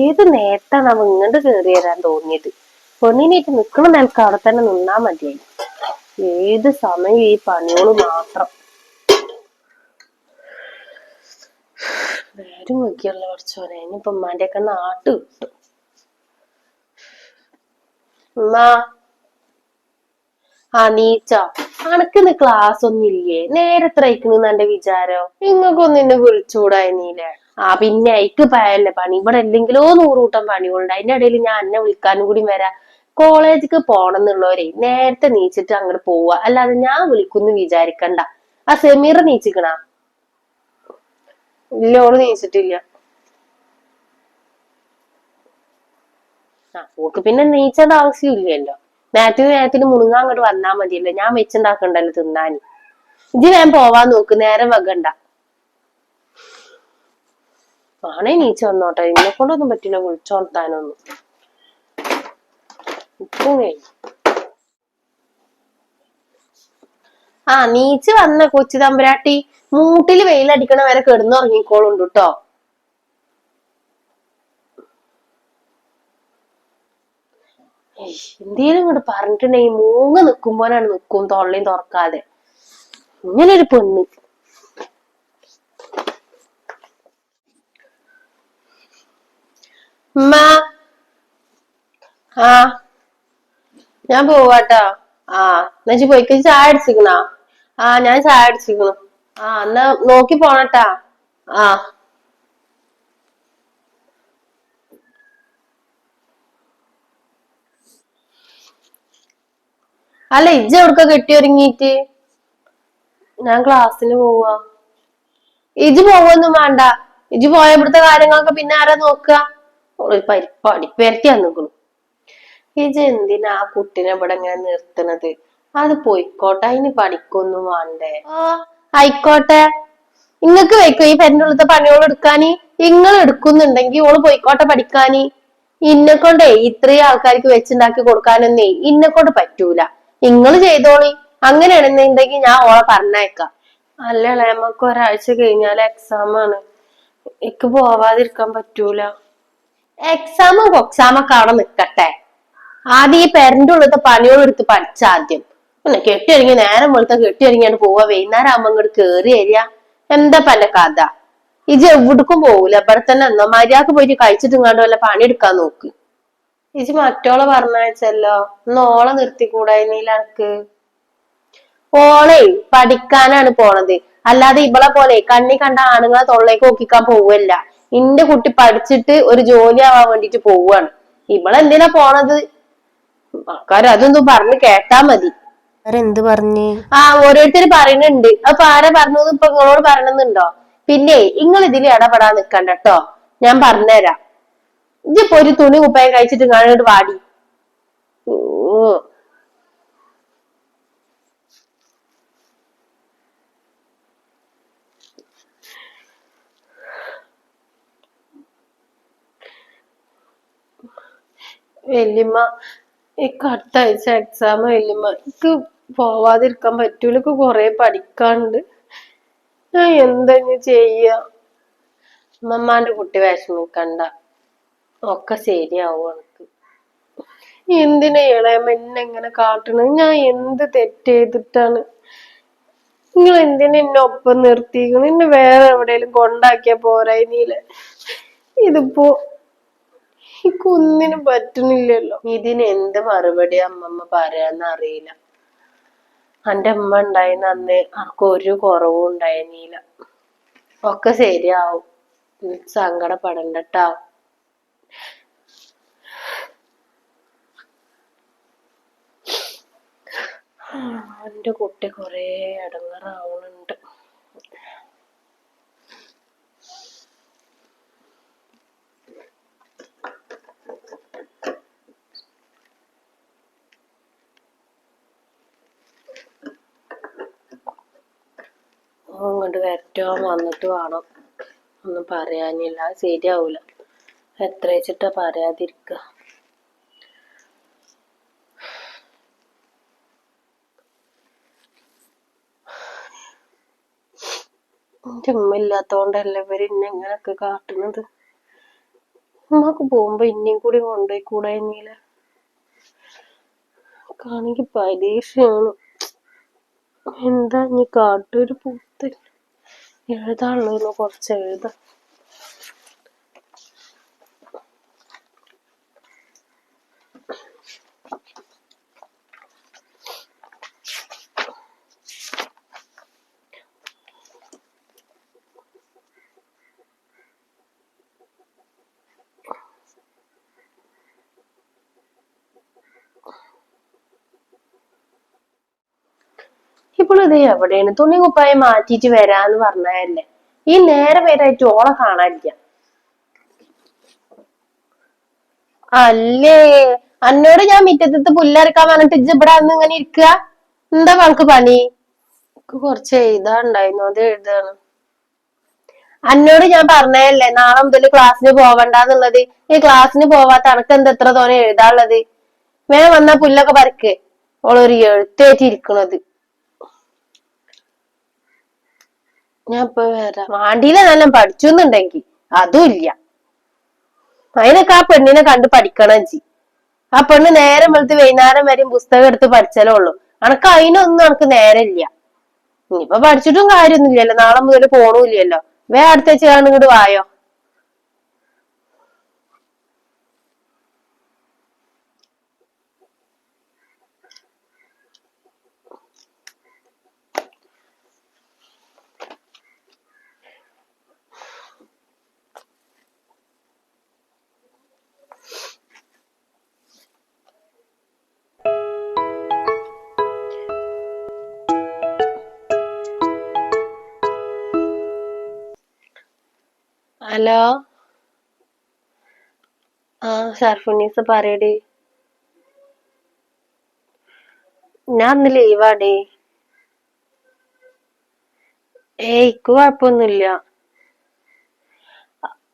ഏത് നേരത്താണ് അവ ഇങ്ങോട്ട് കേറി വരാൻ തോന്നിയത്. പെണ്ണിനായിട്ട് നിക്കണ നിലക്ക് അവിടെ തന്നെ നിന്നാ മതിയായി. ഏത് സമയം ഈ പണിയോള് മാത്രം. നേരം നോക്കിയല്ലോ കുറച്ചോനെ. ഇനിയിപ്പൊ ഉമ്മാന്റെ ഒക്കെ നാട്ട് കിട്ടും. ഉമ്മ നീച്ച അനക്കിന്ന് ക്ലാസ് ഒന്നും ഇല്ലേ? നേരത്തെ അയക്കണെന്ന് എന്റെ വിചാരം. നിങ്ങൾക്കൊന്നും എന്നെ വിളിച്ചുകൂടായിരുന്നില്ലേ? പിന്നെ അയക്ക് പയല്ലേ പണി. ഇവിടെ എന്തെങ്കിലോ 100 കൂട്ടം പണികളുണ്ട്. അതിന്റെ ഇടയിൽ ഞാൻ എന്നെ വിളിക്കാനും കൂടി വരാം. കോളേജിക്ക് പോണം എന്നുള്ളവരെ നേരത്തെ നീച്ചിട്ട് അങ്ങോട്ട് പോവുക. അല്ലാതെ ഞാൻ വിളിക്കുന്നു വിചാരിക്കണ്ട. ആ സെമീർ നീച്ചിക്കണ? ഇല്ല, ഓള് നീച്ചിട്ടില്ല. ഓക്ക് പിന്നെ നീച്ചേണ്ട ആവശ്യമില്ലല്ലോ. നേരത്തിന് മുണുങ്ങാൻ അങ്ങോട്ട് വന്നാ മതിയല്ലോ. ഞാൻ വെച്ചുണ്ടാക്കണ്ടല്ലോ തിന്നാന്. ഇജ്ജ് ഞാൻ പോവാൻ നോക്ക്, നേരം വെക്കണ്ട. ആണേ നീച്ച വന്നോട്ടെ. എന്നെ കൊണ്ടൊന്നും പറ്റില്ല വിളിച്ചോർത്താനൊന്നും. നീച്ച് വന്ന കൊച്ചു തമ്പുരാട്ടി മൂട്ടില് വെയിലടിക്കണ വരെ കിടന്നുറങ്ങിക്കോളുണ്ട് കേട്ടോ. എന്തേലും ഇങ്ങോട്ട് പറഞ്ഞിട്ടുണ്ടെങ്കിൽ മൂങ്ങ നിക്കുമ്പോഴാണ് നിക്കും തൊള്ളയും തുറക്കാതെ. ഇങ്ങനൊരു പെണ്ണ്. ഉമ്മ ഞാൻ പോവാട്ടോ. എന്നുവെച്ച് പോയിക്ക് ചായ അടിച്ചിക്കണോ? ഞാൻ ചായ അടിച്ചിക്കണു. എന്നാ നോക്കി പോണട്ടാ. ആ അല്ല, ഇജ്ജ് എവിടുക്ക കെട്ടി ഒരുങ്ങിയിട്ട്? ഞാൻ ക്ലാസ്സിന് പോവാ. ഇജ്ജ് പോവൊന്നും വേണ്ട. ഇജ്ജ് പോയ ഇവിടുത്തെ കാര്യങ്ങളൊക്കെ പിന്നെ ആരാ നോക്കുക? പഠിപ്പേരത്തി വന്നിക്കണു. ഇജ്ജ് എന്തിനാ ആ കുട്ടീനെ ഇവിടെ ഇങ്ങനെ നിർത്തണത്? അത് പോയിക്കോട്ടെ, അതിന് പഠിക്കൊന്നും വേണ്ടേ? ആയിക്കോട്ടെ. ഇങ്ങക്ക് വയ്ക്കോ ഈ പെരിനുള്ളത്തെ പണിയോൾ എടുക്കാന്? നിങ്ങൾ എടുക്കുന്നുണ്ടെങ്കിൽ ഓള് പോയിക്കോട്ടെ പഠിക്കാന്. ഇന്നെ കൊണ്ടേ ഇത്രയും ആൾക്കാർക്ക് വെച്ചുണ്ടാക്കി കൊടുക്കാനൊന്നേ ഇന്നെ കൊണ്ട് പറ്റൂല. നിങ്ങൾ ചെയ്തോളി. അങ്ങനെയാണെന്നുണ്ടെങ്കിൽ ഞാൻ ഓളെ പറഞ്ഞേക്കാം. അല്ല, നമുക്ക് ഒരാഴ്ച കഴിഞ്ഞാൽ എക്സാം ആണ്. എനിക്ക് പോവാതിരിക്കാൻ പറ്റൂല. എക്സാമും കൊക്സാമൊക്കെ അവിടെ നിക്കട്ടെ. ആദ്യം ഈ പെരന്റെ ഉള്ളത്തെ പണിയോട് എടുത്ത് പഠിച്ചാദ്യം. പിന്നെ കെട്ടിയൊരുങ്ങി നേരം വെളുത്ത കെട്ടിയൊരുങ്ങിയാണ് പോവാ. വൈകുന്നേരം ആകുമ്പോ ഇങ്ങോട്ട് കേറി വരിക. എന്താ പല കഥ? ഇജ് എവിടേക്കും പോകൂല. ഇവിടെ തന്നെ എന്നോ മര്യാദക്ക് പോയിട്ട് കഴിച്ചിട്ട് ഇങ്ങാണ്ട് വല്ല പണിയെടുക്കാൻ നോക്ക്. ഇജ് മറ്റോളെ പറഞ്ഞയച്ചല്ലോ, ഒന്ന് ഓളെ നിർത്തിക്കൂടായിരുന്നില്ല എനക്ക്? ഓളെ പഠിക്കാനാണ് പോണത്. അല്ലാതെ ഇവളെ പോലെ കണ്ണി കണ്ട ആണുങ്ങളെ തൊള്ളേക്ക് നോക്കിക്കാൻ പോവല്ല. ഇന്റെ കുട്ടി പഠിച്ചിട്ട് ഒരു ജോലി ആവാൻ വേണ്ടിട്ട് പോവാണ്. ഇവളെന്തിനാ പോണത്? ആൾക്കാര് അതൊന്നും പറഞ്ഞ് കേട്ടാ മതി. എന്ത് പറഞ്ഞ്? ഓരോരുത്തര് പറയുന്നുണ്ട്. അപ്പൊ ആരാ പറഞ്ഞത് ഇപ്പൊ നിങ്ങളോട് പറയണമെന്നുണ്ടോ? പിന്നെ നിങ്ങൾ ഇതിൽ ഇടപെടാൻ നിക്കണ്ട കേട്ടോ. ഞാൻ പറഞ്ഞുതരാം. ഇതിപ്പോ ഒരു തുണി കുപ്പായം കഴിച്ചിട്ട് ഇങ്ങോട്ട് വാടി. വല്യമ്മ, എനിക്ക് അടുത്ത ആഴ്ച എക്സാം. വല്യമ്മ, എനിക്ക് പോവാതിരിക്കാൻ പറ്റൂല. എനിക്ക് കൊറേ പഠിക്കാണ്ട്. ഞാൻ എന്താ ചെയ്യ? ഉമ്മമാന്റെ കുട്ടി വിഷമിക്കണ്ട, ഒക്കെ ശരിയാവും എനിക്ക്. എന്തിനാ ഇളയമ്മ എന്നെ ഇങ്ങനെ കാട്ടണത്? ഞാൻ എന്ത് തെറ്റ് ചെയ്തിട്ടാണ്? നിങ്ങൾ എന്തിനാ എന്നെ ഒപ്പം നിർത്തിക്കണം? എന്നെ വേറെ എവിടെയെങ്കിലും കൊണ്ടാക്കിയാ പോരായില്ലേ? ഇതിപ്പോ എനിക്കൊന്നിനും പറ്റണില്ലല്ലോ. ഇതിന് എന്ത് മറുപടി അമ്മമ്മ പറയാന്ന് അറിയില്ല. എന്റെ അമ്മ ഉണ്ടായിരുന്ന അന്ന് ആർക്കും ഒരു കുറവും ഉണ്ടായിരുന്നില്ല. ഒക്കെ ശരിയാവും. സങ്കടപ്പെടണ്ടട്ടാ. എന്റെ കുട്ടി കൊറേ ഇടങ്ങേറാവുന്നുണ്ട്. അങ്ങോട്ട് വരട്ടോ, വന്നിട്ട് വേണം. ഒന്നും പറയാനില്ല, അത് ശരിയാവൂല. എത്ര വെച്ചിട്ടാ പറയാതിരിക്ക? എന്റെ ഉമ്മ ഇല്ലാത്തോണ്ടല്ലേ ഇവര് എന്നെ ഇങ്ങനൊക്കെ കാട്ടുന്നത്. ഉമ്മക്ക് പോകുമ്പോ ഇനിയും കൂടി കൊണ്ടുപോയി കൂടെ ഇനിയില്ല കാണെങ്കി പരീക്ഷയാണ്. എന്താ ഇനി കാട്ടൊരു പൂത്ത് എഴുതാനുള്ളൂ, കുറച്ച് എഴുതാം. ഇപ്പോൾ ഇത് എവിടെയാണ്? തുണി കുപ്പായം മാറ്റിയിട്ട് വരാന്ന് പറഞ്ഞതല്ലേ, ഈ നേരെ പേരായിട്ട് ഓളെ കാണാനില്ല. അല്ലേ അന്നോട് ഞാൻ മുറ്റത്ത് പുല്ലറക്കാൻ പറഞ്ഞിട്ട് ഇജ്ജ് ഇവിടെ വന്ന് ഇങ്ങനെ ഇരിക്കുക? എന്താ നമുക്ക് പണി? കുറച്ച് എഴുതാണ്ടായിരുന്നു, അത് എഴുതാണ്. അന്നോട് ഞാൻ പറഞ്ഞതല്ലേ നാളെ മുതൽ ക്ലാസ്സിന് പോവണ്ടെന്നുള്ളത്. ഈ ക്ലാസ്സിന് പോവാത്ത അനക്ക് എന്താ എത്ര തോനെ എഴുതാനുള്ളത്? വേഗം വന്നാ പുല്ലൊക്കെ പറിക്ക്. ഓളൊരു എഴുത്തേറ്റിരിക്കണത്. ഞാൻ ഇപ്പൊ വരാം. വാണ്ടിയിലെ നല്ല പഠിച്ചുന്നുണ്ടെങ്കി അതും ഇല്ല. അതിനൊക്കെ ആ പെണ്ണിനെ കണ്ട് പഠിക്കണം ജി. ആ പെണ്ണ് നേരം വെളുത്ത് വൈകുന്നേരം വരെയും പുസ്തകം എടുത്ത് പഠിച്ചാലേ ഉള്ളൂ. അനക്ക് അതിനൊന്നും അനക്ക് നേരമില്ല. ഇനിയിപ്പൊ പഠിച്ചിട്ടും കാര്യമൊന്നുമില്ലല്ലോ, നാളെ മുതൽ പോണൂല്ലല്ലോ. അടുത്ത വെച്ച് ഇങ്ങോട്ട് വായോ. ഹലോ, ആ ഷർഫുന്നീസ് പറയടി. ഞാൻ ഇന്ന് ലീവാടി. ഇക്ക് കുഴപ്പമൊന്നുമില്ല.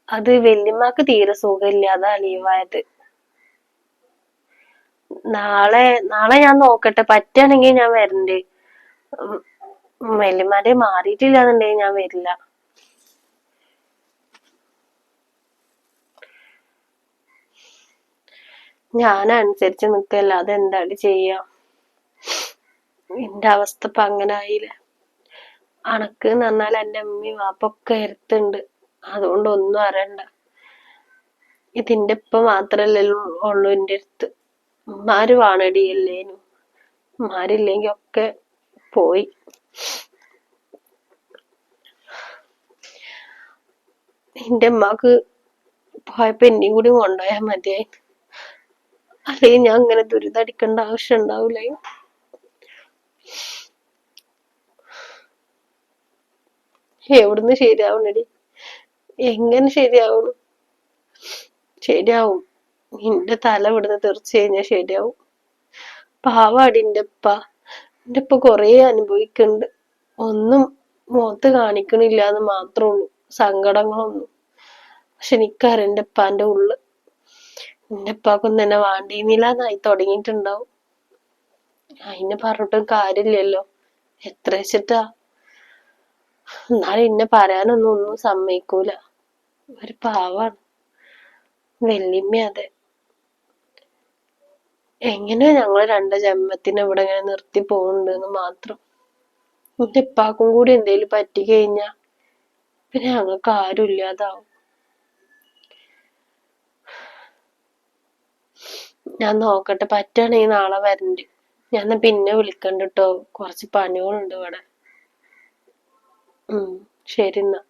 അത് വല്യമ്മക്ക് തീരെ സുഖമില്ല, അതാ ലീവായത്. നാളെ ഞാൻ നോക്കട്ടെ, പറ്റുകയാണെങ്കിൽ ഞാൻ വരണ്ട്. വല്യമ്മാന്റെ മാറിയിട്ടില്ലാന്നുണ്ടെങ്കിൽ ഞാൻ വരില്ല. ഞാൻ അനുസരിച്ച് നിക്കല്ല, അതെന്താടി ചെയ്യാ. എന്റെ അവസ്ഥ ഇപ്പൊ അങ്ങനെ ആയില്ലേ. അണക്ക് നന്നാൽ എന്റെ അമ്മയും വാപ്പൊക്കെ എരുത്തുണ്ട്, അതുകൊണ്ട് ഒന്നും അറിയണ്ട. ഇതിന്റെ ഇപ്പൊ മാത്രല്ലല്ലോ ഉള്ളു എന്റെ അടുത്ത്. ഉമ്മാര് വാണടിയല്ലേനു. ഉമ്മാരില്ലെങ്കി ഒക്കെ പോയി. എന്റെ ഉമ്മാക്ക് പോയപ്പോ എന്നെയും കൂടി കൊണ്ടുപോയാൽ മതിയായി. അല്ലെങ്കിൽ ഞാൻ ഇങ്ങനെ ദുരിതടിക്കേണ്ട ആവശ്യം ഉണ്ടാവൂലേ. എവിടുന്ന് ശരിയാവണടി? എങ്ങനെ ശരിയാവണു? ശരിയാവും. നിന്റെ തല ഇവിടുന്ന് തെറിച്ചു കഴിഞ്ഞാൽ ശരിയാവും. പാവാടി എന്റെ ഉപ്പ കൊറേ അനുഭവിക്കുന്നുണ്ട്. ഒന്നും മുഖത്ത് കാണിക്കണില്ല എന്ന് മാത്രമേ ഉള്ളൂ സങ്കടങ്ങളൊന്നും. പക്ഷെ എനിക്കറിയാം എന്റെ ഉപ്പാന്റെ ഉള്ളു. എന്റെ ഉപ്പാക്കൊന്നും തന്നെ വാണ്ടീന്നില്ലാന്നായി തുടങ്ങിയിട്ടുണ്ടാവും. അതിനെ പറഞ്ഞിട്ടും കാര്യമില്ലല്ലോ, എത്ര വെച്ചിട്ടാ. എന്നാലും എന്നെ പറയാനൊന്നും സമ്മതിക്കൂല. ഒരു പാവാണ് വല്യമ്മ. അതെ, എങ്ങനെയോ ഞങ്ങള് രണ്ട് ജന്മത്തിന് ഇവിടെ ഇങ്ങനെ നിർത്തി പോകുന്നുണ്ടെന്ന് മാത്രം. എന്റെ ഉപ്പാക്കും കൂടി എന്തേലും പറ്റി കഴിഞ്ഞാ പിന്നെ ഞങ്ങൾക്ക് ആരും ഇല്ലാതാവും. ഞാൻ നോക്കട്ടെ, പറ്റുകയാണെങ്കിൽ നാളെ വരണ്ട്. ഞാൻ പിന്നെ വിളിക്കണ്ട കേട്ടോ, കുറച്ച് പണികളുണ്ട് ഇവിടെ. ശരി എന്നാ.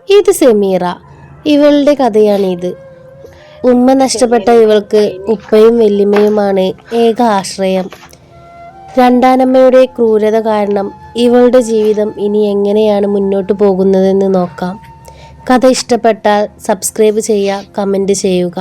ഇത് സെമീറ, ഇവളുടെ കഥയാണിത്. ഉമ്മ നഷ്ടപ്പെട്ട ഇവൾക്ക് ഉപ്പയും വല്യമ്മയുമാണ് ഏക ആശ്രയം. രണ്ടാനമ്മയുടെ ക്രൂരത കാരണം ഇവളുടെ ജീവിതം ഇനി എങ്ങനെയാണ് മുന്നോട്ട് പോകുന്നതെന്ന് നോക്കാം. കഥ ഇഷ്ടപ്പെട്ടാൽ സബ്സ്ക്രൈബ് ചെയ്യുക, കമൻറ്റ് ചെയ്യുക.